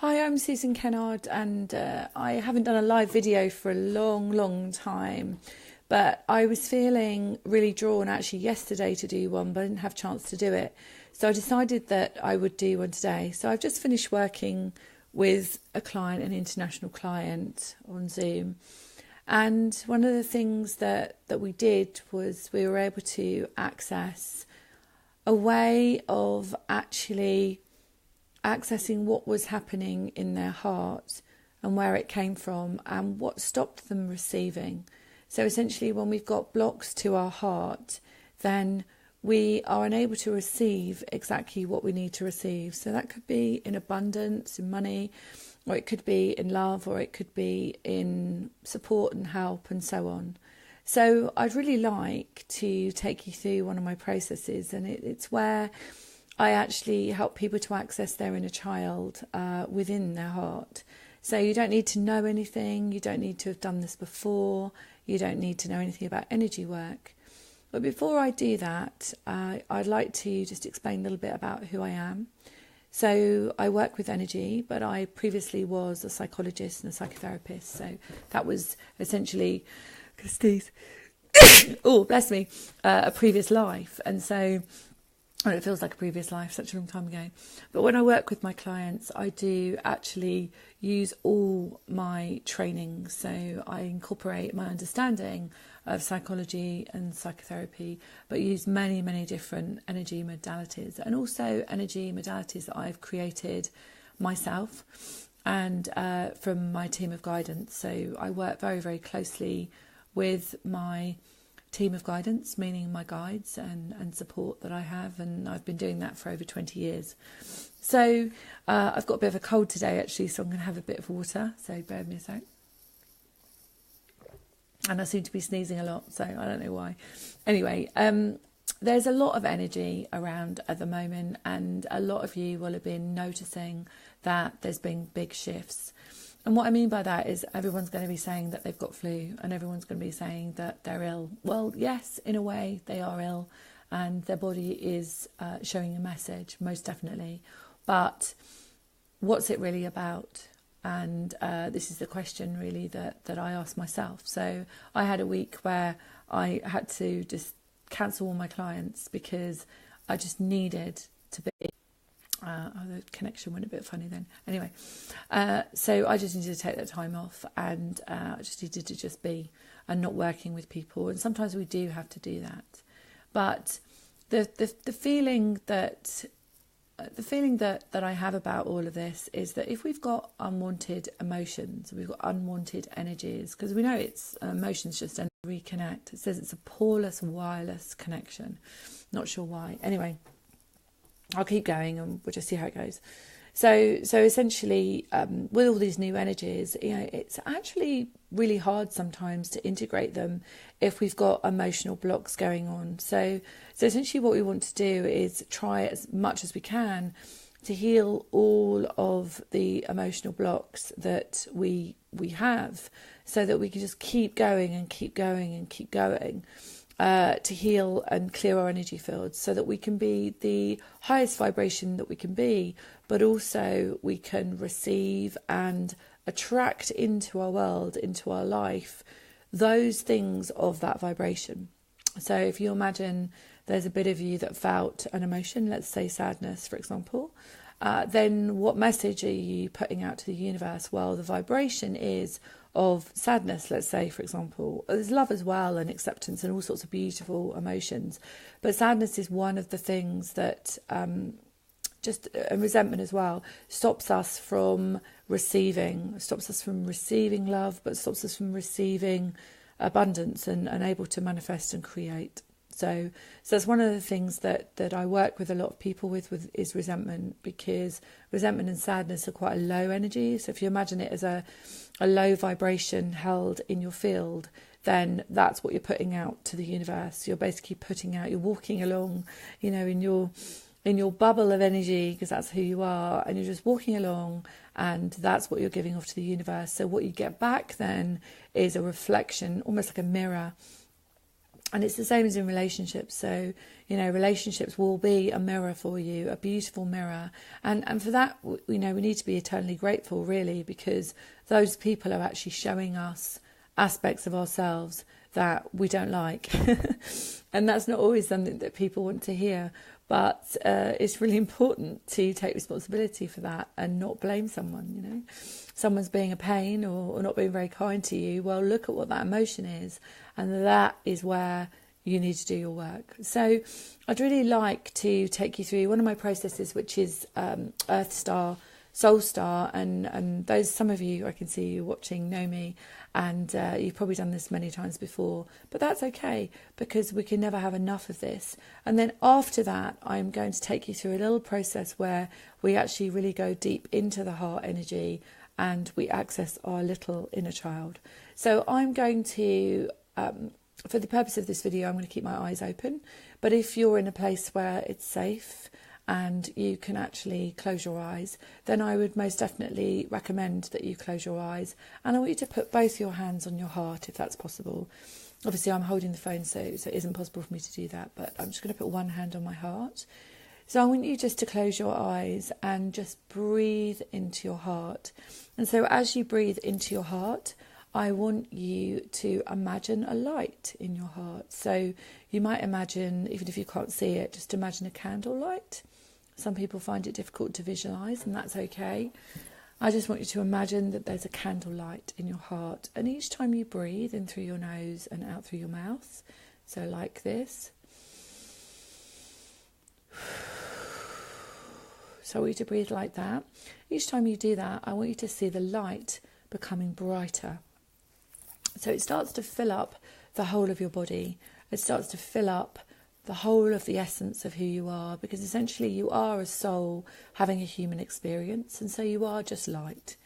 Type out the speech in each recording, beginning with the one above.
Hi, I'm Susan Kennard, and I haven't done a live video for a long time, but I was feeling really drawn actually yesterday to do one, but I didn't have a chance to do it. So I decided that I would do one today. So I've just finished working with a client, an international client on Zoom. And one of the things that we did was we were able to access a way of actually accessing what was happening in their heart and where it came from and what stopped them receiving. So essentially, when we've got blocks to our heart, then we are unable to receive exactly what we need to receive. So that could be in abundance, in money, or it could be in love, or it could be in support and help and so on. So I'd really like to take you through one of my processes, and it's where I actually help people to access their inner child within their heart. So you don't need to know anything, you don't need to have done this before, you don't need to know anything about energy work. But before I do that, I'd like to just explain a little bit about who I am. So I work with energy, but I previously was a psychologist and a psychotherapist. So that was essentially, oh, bless me, a previous life. And so it feels like a previous life, such a long time ago. But when I work with my clients, I do actually use all my training. So I incorporate my understanding of psychology and psychotherapy, but use many different energy modalities, and also energy modalities that I've created myself and from my team of guidance. So I work very closely with my team of guidance, meaning my guides and support that I have, and I've been doing that for over 20 years. So I've got a bit of a cold today actually, so I'm going to have a bit of water, so bear with me a sec. And I seem to be sneezing a lot, so I don't know why. Anyway, there's a lot of energy around at the moment, and a lot of you will have been noticing that there's been big shifts. And what I mean by that is everyone's going to be saying that they've got flu, and everyone's going to be saying that they're ill. Well, yes, in a way they are ill, and their body is showing a message, most definitely. But what's it really about? And this is the question really that I ask myself. So I had a week where I had to just cancel all my clients because I just needed to be... the connection went a bit funny then. Anyway, so I just needed to take that time off, and I just needed to just be and not working with people. And sometimes we do have to do that. But the feeling that I have about all of this is that if we've got unwanted emotions, we've got unwanted energies, because we know it's emotions just don't reconnect. It says it's a poreless, wireless connection. Not sure why. Anyway, I'll keep going and we'll just see how it goes. So essentially, with all these new energies, it's actually really hard sometimes to integrate them if we've got emotional blocks going on. So essentially what we want to do is try as much as we can to heal all of the emotional blocks that we have, so that we can just keep going and keep going and keep going. To heal and clear our energy fields, so that we can be the highest vibration that we can be, but also we can receive and attract into our world, into our life, those things of that vibration. So if you imagine there's a bit of you that felt an emotion, let's say sadness, for example, then what message are you putting out to the universe? Well, the vibration is of sadness, let's say, for example. There's love as well, and acceptance, and all sorts of beautiful emotions. But sadness is one of the things that, and resentment as well, stops us from receiving love, but stops us from receiving abundance and able to manifest and create. So that's one of the things that I work with a lot of people with is resentment, because resentment and sadness are quite a low energy. So if you imagine it as a low vibration held in your field, then that's what you're putting out to the universe. You're basically you're walking along, in your bubble of energy, because that's who you are, and you're just walking along, and that's what you're giving off to the universe. So what you get back then is a reflection, almost like a mirror, And it's the same as in relationships. So, relationships will be a mirror for you, a beautiful mirror. And for that, we need to be eternally grateful, really, because those people are actually showing us aspects of ourselves that we don't like. And that's not always something that people want to hear. But it's really important to take responsibility for that and not blame someone, Someone's being a pain or not being very kind to you. Well, look at what that emotion is. And that is where you need to do your work. So I'd really like to take you through one of my processes, which is Earth Star, Soul Star. And some of you, I can see you watching, know me. And you've probably done this many times before. But that's okay, because we can never have enough of this. And then after that, I'm going to take you through a little process where we actually really go deep into the heart energy and we access our little inner child. So I'm going to, for the purpose of this video, I'm going to keep my eyes open. But if you're in a place where it's safe and you can actually close your eyes, then I would most definitely recommend that you close your eyes. And I want you to put both your hands on your heart, if that's possible. Obviously, I'm holding the phone, so it isn't possible for me to do that. But I'm just going to put one hand on my heart. So I want you just to close your eyes and just breathe into your heart. And so as you breathe into your heart, I want you to imagine a light in your heart. So you might imagine, even if you can't see it, just imagine a candle light. Some people find it difficult to visualise, and that's okay. I just want you to imagine that there's a candle light in your heart. And each time you breathe in through your nose and out through your mouth, so like this. So I want you to breathe like that. Each time you do that, I want you to see the light becoming brighter. So it starts to fill up the whole of your body. It starts to fill up the whole of the essence of who you are, because essentially you are a soul having a human experience, and so you are just light.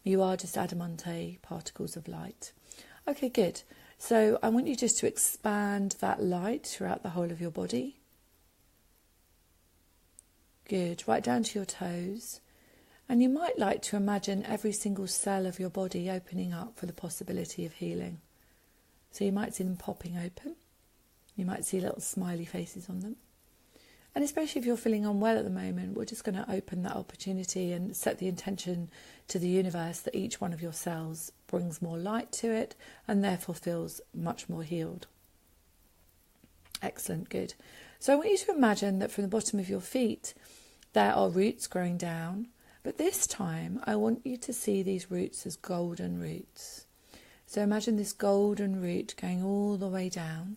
You are just adamante particles of light. Okay, good. So I want you just to expand that light throughout the whole of your body. Good, right down to your toes. And you might like to imagine every single cell of your body opening up for the possibility of healing. So you might see them popping open. You might see little smiley faces on them. And especially if you're feeling unwell at the moment, we're just going to open that opportunity and set the intention to the universe that each one of your cells brings more light to it and therefore feels much more healed. Excellent, good. So I want you to imagine that from the bottom of your feet, there are roots growing down. But this time, I want you to see these roots as golden roots. So imagine this golden root going all the way down.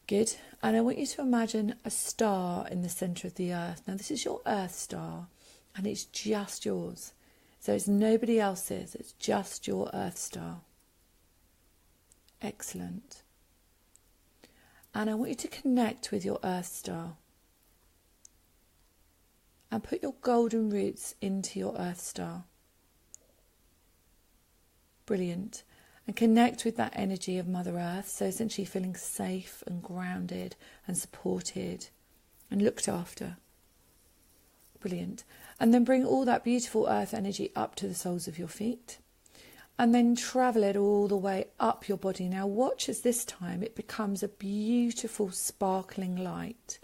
Good. And I want you to imagine a star in the centre of the earth. Now, this is your earth star, and it's just yours. So it's nobody else's. It's just your earth star. Excellent. And I want you to connect with your earth star. And put your golden roots into your earth star. Brilliant. And connect with that energy of Mother Earth. So essentially feeling safe and grounded and supported and looked after. Brilliant. And then bring all that beautiful earth energy up to the soles of your feet. And then travel it all the way up your body. Now watch as this time it becomes a beautiful sparkling light.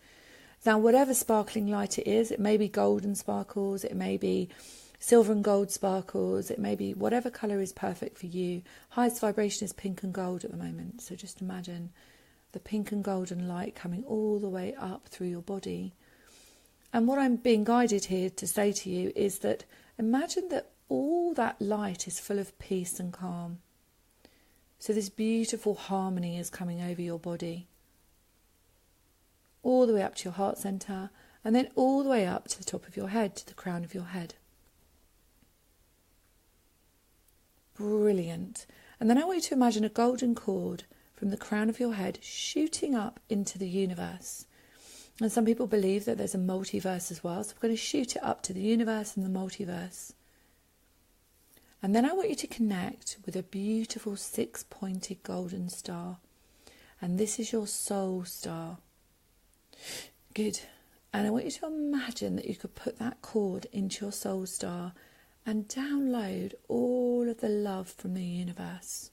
Now, whatever sparkling light it is, it may be golden sparkles, it may be silver and gold sparkles, it may be whatever colour is perfect for you. Highest vibration is pink and gold at the moment. So just imagine the pink and golden light coming all the way up through your body. And what I'm being guided here to say to you is that imagine that all that light is full of peace and calm. So this beautiful harmony is coming over your body. All the way up to your heart centre, and then all the way up to the top of your head, to the crown of your head. Brilliant. And then I want you to imagine a golden cord from the crown of your head shooting up into the universe. And some people believe that there's a multiverse as well, so we're going to shoot it up to the universe and the multiverse. And then I want you to connect with a beautiful 6-pointed golden star. And this is your soul star. Good. And I want you to imagine that you could put that cord into your soul star and download all of the love from the universe.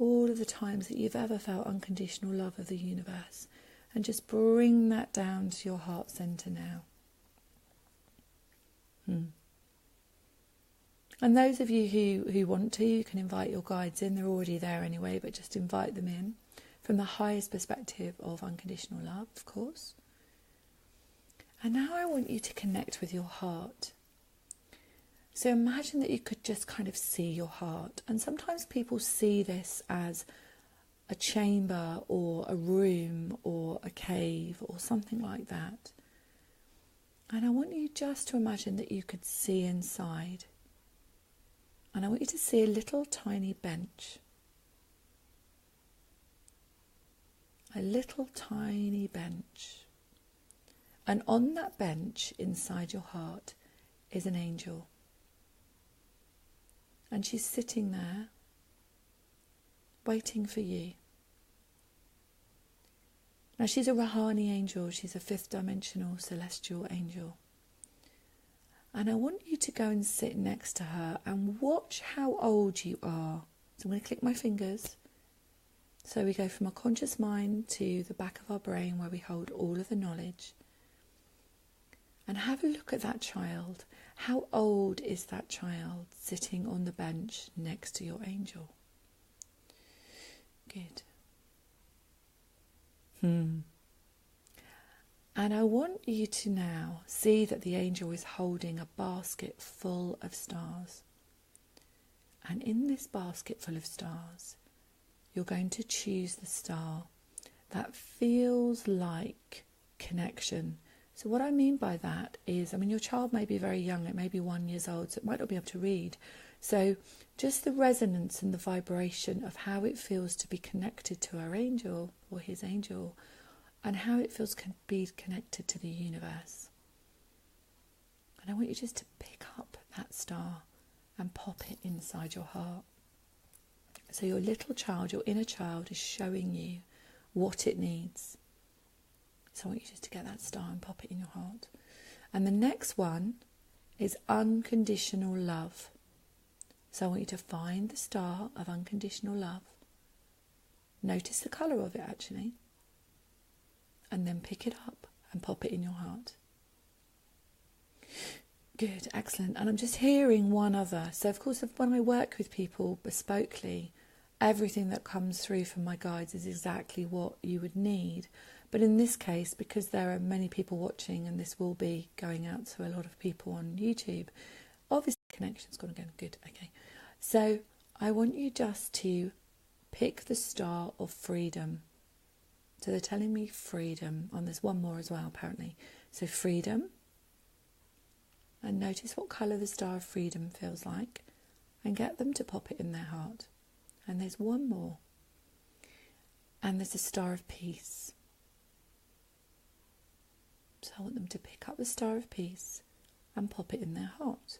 all of the times that you've ever felt unconditional love of the universe, and just bring that down to your heart center now. And those of you who want to, you can invite your guides in. They're already there anyway, but just invite them in from the highest perspective of unconditional love, of course. And now I want you to connect with your heart. So imagine that you could just kind of see your heart. And sometimes people see this as a chamber or a room or a cave or something like that. And I want you just to imagine that you could see inside. And I want you to see a little tiny bench. A little tiny bench. And on that bench inside your heart is an angel. And she's sitting there, waiting for you. Now she's a Rahani angel, she's a 5th dimensional celestial angel. And I want you to go and sit next to her and watch how old you are. So I'm going to click my fingers. So we go from our conscious mind to the back of our brain where we hold all of the knowledge. And have a look at that child. How old is that child sitting on the bench next to your angel? Good. And I want you to now see that the angel is holding a basket full of stars. And in this basket full of stars, you're going to choose the star that feels like connection. So what I mean by that is, your child may be very young, it may be 1 year old, so it might not be able to read. So just the resonance and the vibration of how it feels to be connected to our angel or his angel, and how it feels can be connected to the universe. And I want you just to pick up that star and pop it inside your heart. So your little child, your inner child, is showing you what it needs. So I want you just to get that star and pop it in your heart. And the next one is unconditional love. So I want you to find the star of unconditional love. Notice the colour of it actually. And then pick it up and pop it in your heart. Good, excellent. And I'm just hearing one other. So of course when I work with people bespokely, everything that comes through from my guides is exactly what you would need. But in this case, because there are many people watching and this will be going out to a lot of people on YouTube, obviously connection's gone again. Good, okay. So I want you just to pick the star of freedom. So they're telling me freedom. And there's one more as well, apparently. So freedom. And notice what colour the star of freedom feels like. And get them to pop it in their heart. And there's one more. And there's a star of peace. So I want them to pick up the star of peace and pop it in their heart.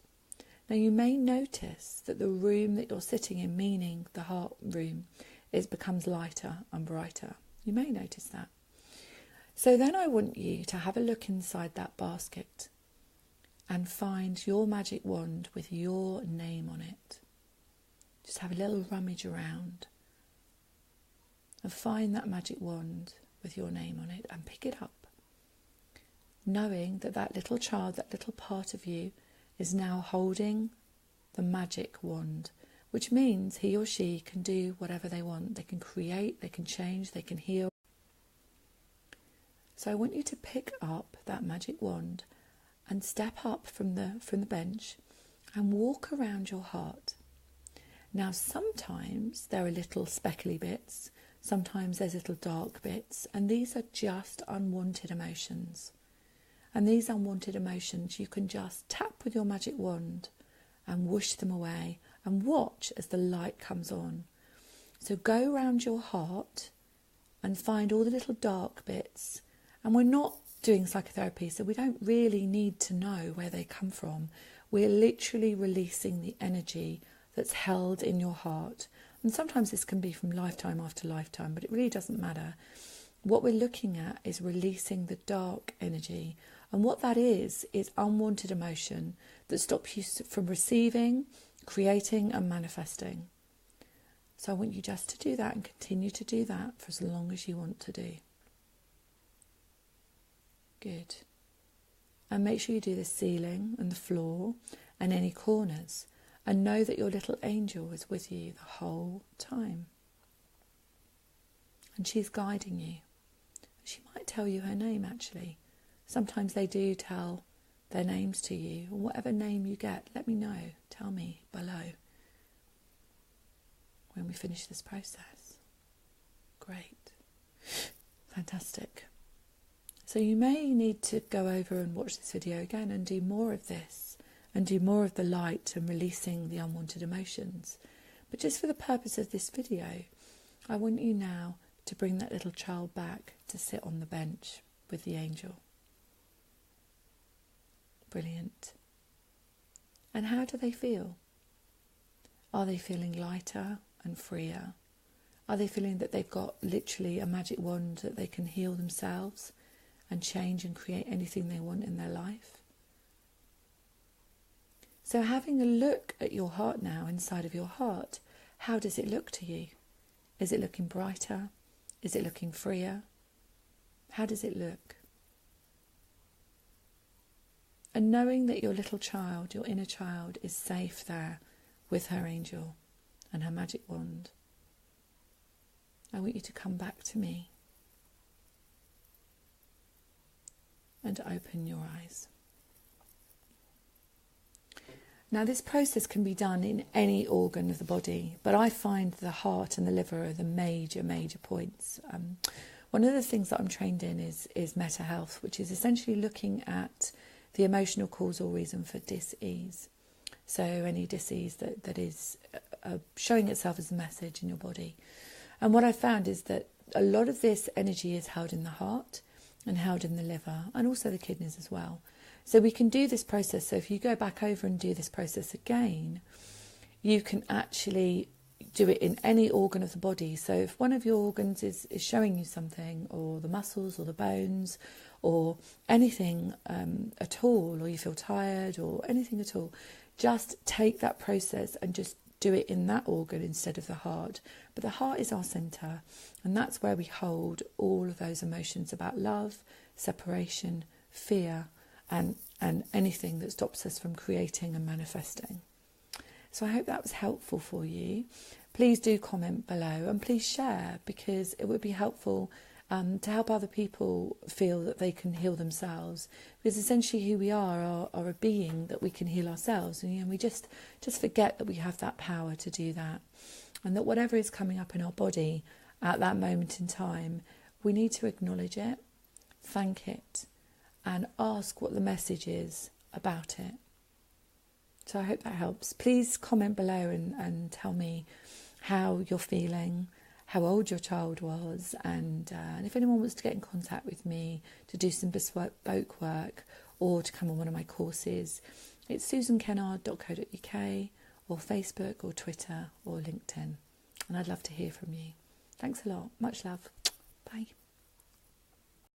Now you may notice that the room that you're sitting in, meaning the heart room, becomes lighter and brighter. You may notice that. So then I want you to have a look inside that basket and find your magic wand with your name on it. Just have a little rummage around and find that magic wand with your name on it and pick it up. Knowing that that little child, that little part of you, is now holding the magic wand, which means he or she can do whatever they want. They can create, they can change, they can heal. So I want you to pick up that magic wand and step up from the bench and walk around your heart. Now sometimes there are little speckly bits, sometimes there's little dark bits, and these are just unwanted emotions. And these unwanted emotions you can just tap with your magic wand and whoosh them away and watch as the light comes on. So go around your heart and find all the little dark bits. And we're not doing psychotherapy, so we don't really need to know where they come from. We're literally releasing the energy that's held in your heart. And sometimes this can be from lifetime after lifetime, but it really doesn't matter. What we're looking at is releasing the dark energy. And what that is unwanted emotion that stops you from receiving, creating and manifesting. So I want you just to do that and continue to do that for as long as you want to do. Good. And make sure you do the ceiling and the floor and any corners. And know that your little angel is with you the whole time. And she's guiding you. She might tell you her name, actually. Sometimes they do tell their names to you. Or whatever name you get, let me know. Tell me below when we finish this process. Great. Fantastic. So you may need to go over and watch this video again and do more of this and do more of the light and releasing the unwanted emotions. But just for the purpose of this video, I want you now to bring that little child back to sit on the bench with the angel. Brilliant. And how do they feel? Are they feeling lighter and freer? Are they feeling that they've got literally a magic wand that they can heal themselves and change and create anything they want in their life? So having a look at your heart now, inside of your heart, how does it look to you? Is it looking brighter? Is it looking freer? How does it look? And knowing that your little child, your inner child, is safe there with her angel and her magic wand, I want you to come back to me and open your eyes. Now, this process can be done in any organ of the body, but I find the heart and the liver are the major points. One of the things that I'm trained in is meta health, which is essentially looking at the emotional causal reason for dis-ease. So any dis-ease that is showing itself as a message in your body. And what I found is that a lot of this energy is held in the heart and held in the liver and also the kidneys as well. So we can do this process. So if you go back over and do this process again, you can actually do it in any organ of the body. So if one of your organs is showing you something, or the muscles or the bones or anything at all, or you feel tired or anything at all, just take that process and just do it in that organ instead of the heart. But the heart is our centre, and that's where we hold all of those emotions about love, separation, fear, and anything that stops us from creating and manifesting. So I hope that was helpful for you. Please do comment below and please share, because it would be helpful to help other people feel that they can heal themselves, because essentially who we are a being that we can heal ourselves, and we just forget that we have that power to do that, and that whatever is coming up in our body at that moment in time, we need to acknowledge it, thank it, and ask what the message is about it. So I hope that helps. Please comment below and tell me how you're feeling, how old your child was, and if anyone wants to get in contact with me to do some bespoke work or to come on one of my courses, it's susankennard.co.uk or Facebook or Twitter or LinkedIn. And I'd love to hear from you. Thanks a lot. Much love. Bye.